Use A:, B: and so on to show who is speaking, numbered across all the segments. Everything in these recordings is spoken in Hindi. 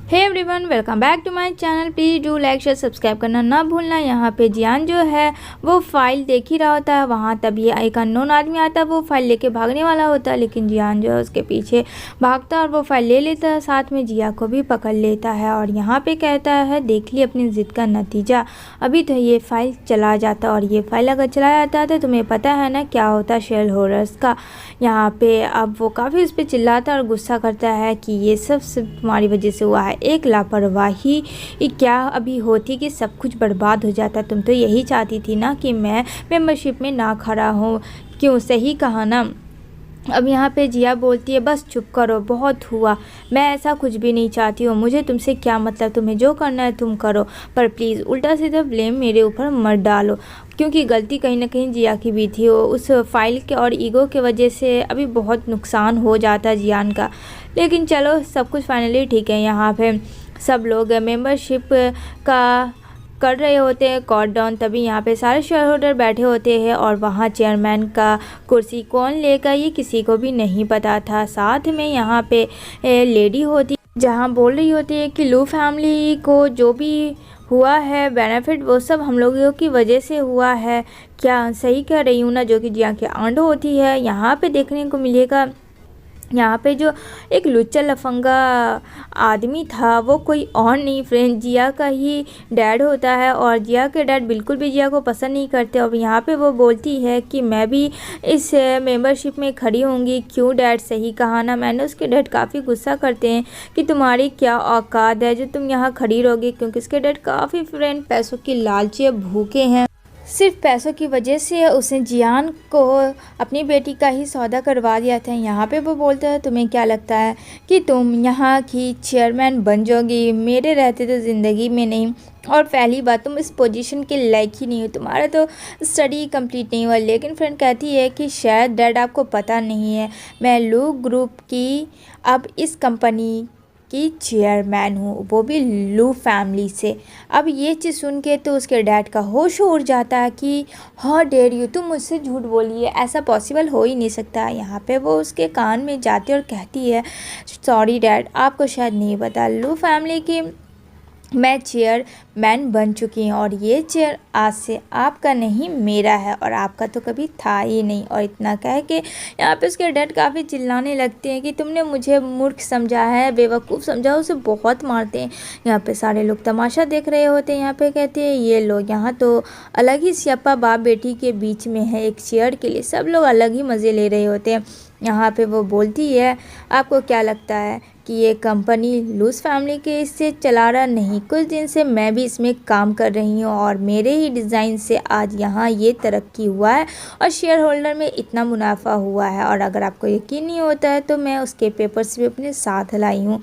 A: Hey everyone, welcome back to my channel. Please do like share subscribe करना ना भूलना। यहाँ पे जियान जो है वो फाइल देख ही रहा होता है। वहाँ तभी एक अननोन आदमी आता है, वो फाइल लेके भागने वाला होता है, लेकिन जियान जो है उसके पीछे भागता है और वो फाइल ले लेता है, साथ में जिया को भी पकड़ लेता है। और यहाँ पे कहता है, देख ली अपनी ज़िद का नतीजा, अभी तो ये फाइल चला जाता। और ये फाइल अगर चला जाता है तो तुम्हें पता है ना क्या होता है शेयर होल्डर्स का। यहाँ पे अब वो काफ़ी उस पर चिल्लाता है और गुस्सा करता है कि ये सब सिर्फ तुम्हारी वजह से हुआ है। एक लापरवाही क्या अभी होती कि सब कुछ बर्बाद हो जाता। तुम तो यही चाहती थी ना कि मैं मेंबरशिप में ना खड़ा हूँ, क्यों? सही कहा ना। अब यहाँ पे जिया बोलती है, बस चुप करो, बहुत हुआ, मैं ऐसा कुछ भी नहीं चाहती हूँ, मुझे तुमसे क्या मतलब, तुम्हें जो करना है तुम करो, पर प्लीज़ उल्टा सीधा ब्लेम मेरे ऊपर मत डालो, क्योंकि गलती कहीं ना कहीं जिया की भी थी। उस फाइल के और ईगो के वजह से अभी बहुत नुकसान हो जाता है जियान का। लेकिन चलो, सब कुछ फाइनली ठीक है। यहाँ पे सब लोग मेंबरशिप का कर रहे होते हैं कॉट डाउन, तभी यहाँ पे सारे शेयर होल्डर बैठे होते हैं और वहाँ चेयरमैन का कुर्सी कौन लेगा ये किसी को भी नहीं पता था। साथ में यहाँ पे लेडी होती जहाँ बोल रही होती है कि लू फैमिली को जो भी हुआ है बेनिफिट वो सब हम लोगों की वजह से हुआ है। क्या सही कह रही हूँ ना? जो कि जिया की आंट होती है। यहाँ पे देखने को मिलेगा, यहाँ पे जो एक लुच्चा लफंगा आदमी था वो कोई और नहीं फ्रेंड, जिया का ही डैड होता है। और जिया के डैड बिल्कुल भी जिया को पसंद नहीं करते। और यहाँ पे वो बोलती है कि मैं भी इस मेंबरशिप में खड़ी होंगी। क्यों डैड? सही कहा ना मैंने। उसके डैड काफ़ी गुस्सा करते हैं कि तुम्हारी क्या औकात है जो तुम यहाँ खड़ी रहोगी, क्योंकि उसके डैड काफ़ी फ्रेंड पैसों की लालची भूखे हैं। सिर्फ पैसों की वजह से उसने जियान को अपनी बेटी का ही सौदा करवा दिया था। यहाँ पे वो बोलता है, तुम्हें क्या लगता है कि तुम यहाँ की चेयरमैन बन जाओगी? मेरे रहते तो ज़िंदगी में नहीं। और पहली बात, तुम इस पोजीशन के लायक ही नहीं हो, तुम्हारा तो स्टडी कंप्लीट नहीं हुआ। लेकिन फ्रेंड कहती है कि शायद डैड आपको पता नहीं है, मैं लू ग्रुप की अब इस कंपनी की चेयरमैन हूँ, वो भी लू फैमिली से। अब ये चीज़ सुन के तो उसके डैड का होश उड़ जाता है कि हाउ डेयर यू, तुम मुझसे झूठ बोली है, ऐसा पॉसिबल हो ही नहीं सकता। यहाँ पे वो उसके कान में जाती और कहती है, सॉरी डैड, आपको शायद नहीं पता, लू फैमिली की मैं चेयरमैन बन चुकी हूँ और ये चेयर आज से आपका नहीं मेरा है, और आपका तो कभी था ही नहीं। और इतना कह के यहाँ पे उसके डैड काफ़ी चिल्लाने लगते हैं कि तुमने मुझे मूर्ख समझा है, बेवकूफ़ समझा। उसे बहुत मारते हैं। यहाँ पे सारे लोग तमाशा देख रहे होते हैं। यहाँ पे कहते हैं, ये लोग यहाँ तो अलग ही स्यापा बाप बेटी के बीच में है, एक चेयर के लिए सब लोग अलग ही मज़े ले रहे होते हैं। यहाँ पे वो बोलती है, आपको क्या लगता है कि ये कंपनी लूज फैमिली के इससे चला रहा? नहीं, कुछ दिन से मैं भी इसमें काम कर रही हूँ और मेरे ही डिज़ाइन से आज यहाँ ये तरक्की हुआ है और शेयर होल्डर में इतना मुनाफा हुआ है। और अगर आपको यकीन नहीं होता है तो मैं उसके पेपर्स भी अपने साथ लाई हूँ।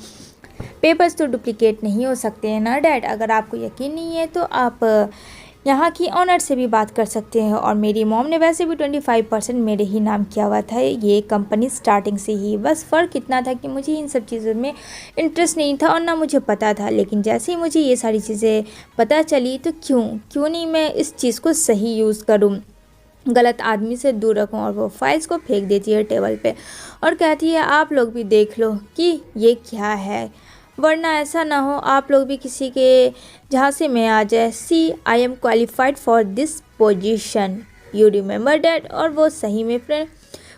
A: पेपर्स तो डुप्लीकेट नहीं हो सकते हैं ना डैड? अगर आपको यकीन नहीं है तो आप यहाँ की ऑनर से भी बात कर सकते हैं। और मेरी मॉम ने वैसे भी 25% मेरे ही नाम किया हुआ था ये कंपनी स्टार्टिंग से ही। बस फ़र्क इतना था कि मुझे इन सब चीज़ों में इंटरेस्ट नहीं था और ना मुझे पता था। लेकिन जैसे ही मुझे ये सारी चीज़ें पता चली तो क्यों नहीं मैं इस चीज़ को सही यूज़ करूँ, गलत आदमी से दूर रखूं। और वो फाइल्स को फेंक देती है टेबल पे और कहती है, आप लोग भी देख लो कि ये क्या है, वरना ऐसा ना हो आप लोग भी किसी के झांसे में आ जाए। See I am qualified for this position, you remember dad? और वो सही में फ्रेंड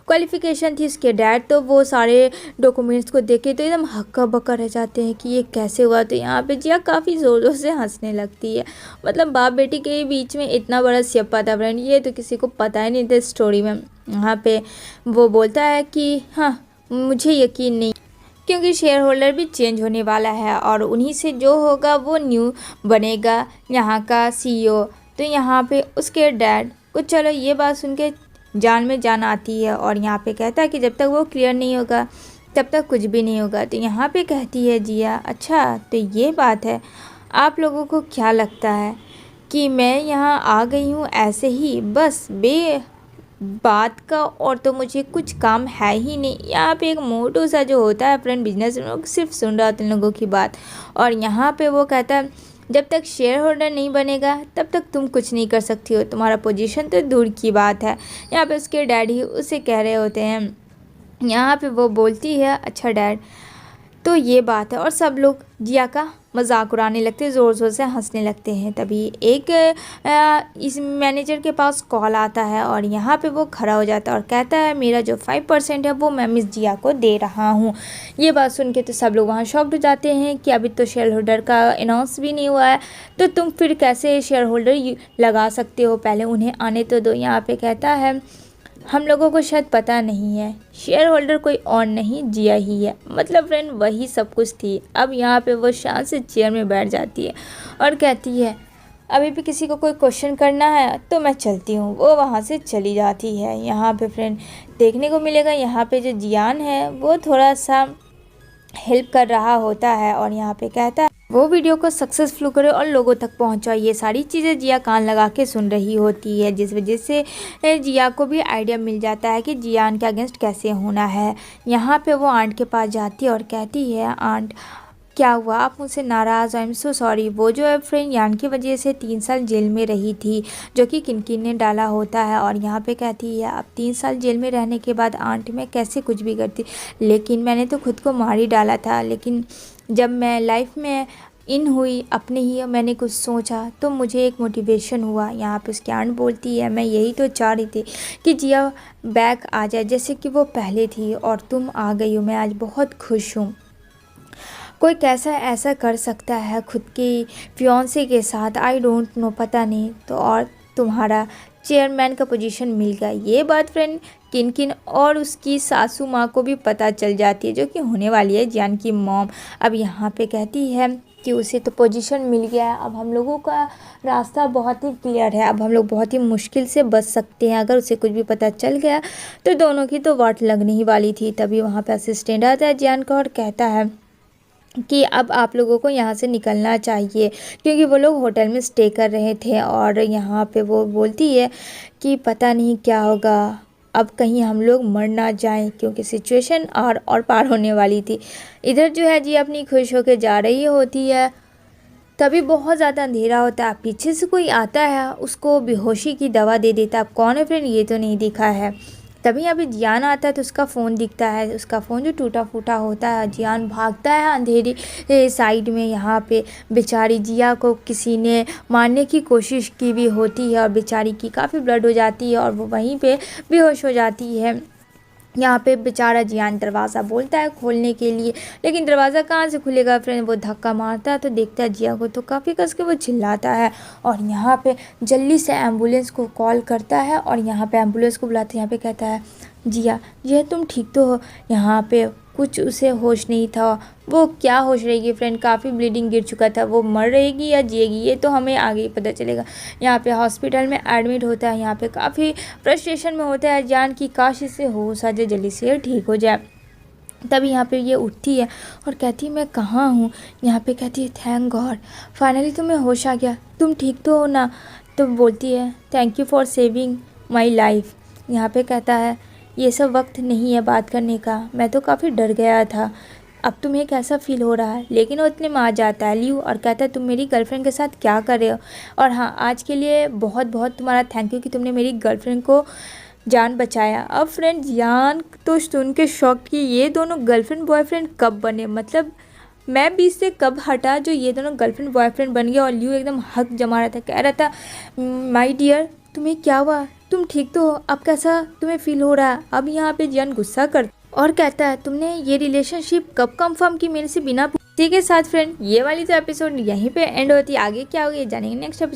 A: क्वालिफिकेशन थी उसके डैड। तो वो सारे डॉक्यूमेंट्स को देख के तो एकदम हक्का बक्का रह जाते हैं कि ये कैसे हुआ। तो यहाँ पे जिया काफ़ी ज़ोर ज़ोर से हंसने लगती है। मतलब बाप बेटी के बीच में इतना बड़ा स्यप्पा था फ्रेंड, ये तो किसी को पता ही नहीं था स्टोरी में। यहाँ पे वो बोलता है कि हाँ, मुझे यकीन नहीं, क्योंकि शेयर होल्डर भी चेंज होने वाला है और उन्हीं से जो होगा वो न्यू बनेगा यहाँ का सीईओ। तो यहाँ पे उसके डैड को चलो ये बात सुन के जान में जान आती है और यहाँ पे कहता है कि जब तक वो क्लियर नहीं होगा तब तक कुछ भी नहीं होगा। तो यहाँ पे कहती है जिया, अच्छा तो ये बात है, आप लोगों को क्या लगता है कि मैं यहाँ आ गई हूँ ऐसे ही बस बात का, और तो मुझे कुछ काम है ही नहीं। यहाँ पे एक मोटू सा जो होता है फ्रेंड बिजनेस में, सिर्फ सुन रहा होता है इन लोगों की बात। और यहाँ पे वो कहता है, जब तक शेयर होल्डर नहीं बनेगा तब तक तुम कुछ नहीं कर सकती हो, तुम्हारा पोजीशन तो दूर की बात है। यहाँ पे उसके डैडी उसे कह रहे होते हैं। यहाँ पे वो बोलती है, अच्छा डैड, तो ये बात है और सब लोग जिया का मजाक उड़ाने लगते हैं, ज़ोर ज़ोर से हंसने लगते हैं। तभी एक इस मैनेजर के पास कॉल आता है और यहाँ पे वो खड़ा हो जाता है और कहता है मेरा जो 5% है वो मैं मिस जिया को दे रहा हूँ। ये बात सुन के तो सब लोग वहाँ शॉक्ड हो जाते हैं कि अभी तो शेयर होल्डर का अनाउंस भी नहीं हुआ है, तो तुम फिर कैसे शेयर होल्डर लगा सकते हो, पहले उन्हें आने तो दो। यहाँ पे कहता है हम लोगों को शायद पता नहीं है, शेयर होल्डर कोई और नहीं जिया ही है। मतलब फ्रेंड वही सब कुछ थी। अब यहाँ पे वो शान से चेयर में बैठ जाती है और कहती है अभी भी किसी को कोई क्वेश्चन करना है तो मैं चलती हूँ। वो वहाँ से चली जाती है। यहाँ पे फ्रेंड देखने को मिलेगा यहाँ पे जो जियान है वो थोड़ा सा हेल्प कर रहा होता है और यहाँ पे कहता है वो वीडियो को सक्सेसफुल करे और लोगों तक पहुँचाए। ये सारी चीज़ें जिया कान लगा के सुन रही होती है, जिस वजह से जिया को भी आइडिया मिल जाता है कि जियान के अगेंस्ट कैसे होना है। यहाँ पे वो आंट के पास जाती है और कहती है आंट क्या हुआ, आप मुझसे नाराज़, आई एम सो सॉरी। वो जो है फ्रेंड यान की वजह से 3 साल जेल में रही थी, जो कि किनकिन ने डाला होता है। और यहाँ पे कहती है अब 3 साल जेल में रहने के बाद आंट मैं कैसे कुछ भी करती, लेकिन मैंने तो खुद को मार ही डाला था। लेकिन जब मैं लाइफ में इन हुई अपने ही मैंने कुछ सोचा तो मुझे एक मोटिवेशन हुआ। यहाँ पे उसकी आंट बोलती है मैं यही तो चाह रही थी कि जिया बैक आ जाए जैसे कि वो पहले थी, और तुम आ गई हो, मैं आज बहुत खुश हूँ। कोई कैसा ऐसा कर सकता है खुद की फियांसे के साथ, आई डोंट नो, पता नहीं। तो और तुम्हारा चेयरमैन का पोजीशन मिल गया। ये बात फ्रेंड किनकिन और उसकी सासू माँ को भी पता चल जाती है, जो कि होने वाली है जियान की मॉम। अब यहाँ पे कहती है कि उसे तो पोजीशन मिल गया है, अब हम लोगों का रास्ता बहुत ही क्लियर है, अब हम लोग बहुत ही मुश्किल से बच सकते हैं। अगर उसे कुछ भी पता चल गया तो दोनों की तो वाट लगने ही वाली थी। तभी वहाँ पे असिस्टेंट आता है जियान का और कहता है कि अब आप लोगों को यहाँ से निकलना चाहिए, क्योंकि वो लोग होटल में स्टे कर रहे थे। और यहाँ पे वो बोलती है कि पता नहीं क्या होगा, अब कहीं हम लोग मर ना जाएं, क्योंकि सिचुएशन और पार होने वाली थी। इधर जो है जी अपनी खुश होकर जा रही होती है। तभी बहुत ज़्यादा अंधेरा होता है, पीछे से कोई आता है उसको बेहोशी की दवा दे देता है। अब कौन है फ्रेंड ये तो नहीं दिखा है। तभी यहाँ पे जियान आता है तो उसका फ़ोन दिखता है, उसका फ़ोन जो टूटा फूटा होता है। जियान भागता है अंधेरी साइड में। यहाँ पे बेचारी जिया को किसी ने मारने की कोशिश की भी होती है और बेचारी की काफ़ी ब्लड हो जाती है और वो वहीं पे बेहोश हो जाती है। यहाँ पे बेचारा जियान दरवाज़ा बोलता है खोलने के लिए, लेकिन दरवाज़ा कहाँ से खुलेगा फ्रेंड। वो धक्का मारता है तो देखता है जिया को, तो काफ़ी कस के वो चिल्लाता है और यहाँ पे जल्दी से एम्बुलेंस को कॉल करता है और यहाँ पे एम्बुलेंस को बुलाते हैं। यहाँ पे कहता है जिया जिया तुम ठीक तो हो। यहाँ पे कुछ उसे होश नहीं था। वो क्या होश रहेगी फ्रेंड, काफ़ी ब्लीडिंग गिर चुका था। वो मर रहेगी या जिएगी ये तो हमें आगे ही पता चलेगा। यहाँ पे हॉस्पिटल में एडमिट होता है। यहाँ पे काफ़ी फ्रस्ट्रेशन में होता है जान की काश इससे होश आ जाए, जल्दी से ठीक हो जाए। तभी यहाँ पे ये उठती है और कहती है मैं कहाँ हूँ। यहाँ पे कहती है थैंक गॉड फाइनली तुम्हें होश आ गया, तुम ठीक तो हो ना। तो बोलती है thank you for saving my life. यहाँ पे कहता है ये सब वक्त नहीं है बात करने का, मैं तो काफ़ी डर गया था। अब तुम्हें कैसा फ़ील हो रहा है। लेकिन वो इतने में आ जाता है ल्यू और कहता है तुम मेरी गर्लफ्रेंड के साथ क्या कर रहे हो। और हाँ आज के लिए बहुत बहुत तुम्हारा थैंक यू कि तुमने मेरी गर्लफ्रेंड को जान बचाया। अब फ्रेंड जान तो सुन के शॉक कि ये दोनों गर्लफ्रेंड बॉयफ्रेंड कब बने, मतलब मैं बीच से कब हटा जो ये दोनों गर्लफ्रेंड बॉयफ्रेंड बन गया। और ल्यू एकदम हक जमा रहा था, कह रहा था माय डियर तुम्हें क्या हुआ, तुम ठीक तो हो, अब कैसा तुम्हें फील हो रहा है। अब यहाँ पे जियान गुस्सा कर और कहता है तुमने ये रिलेशनशिप कब कंफर्म की मेरे से बिना पूछे के साथ। फ्रेंड ये वाली तो एपिसोड यहीं पे एंड होती है, आगे क्या होगा ये जानेंगे नेक्स्ट एपिसोड।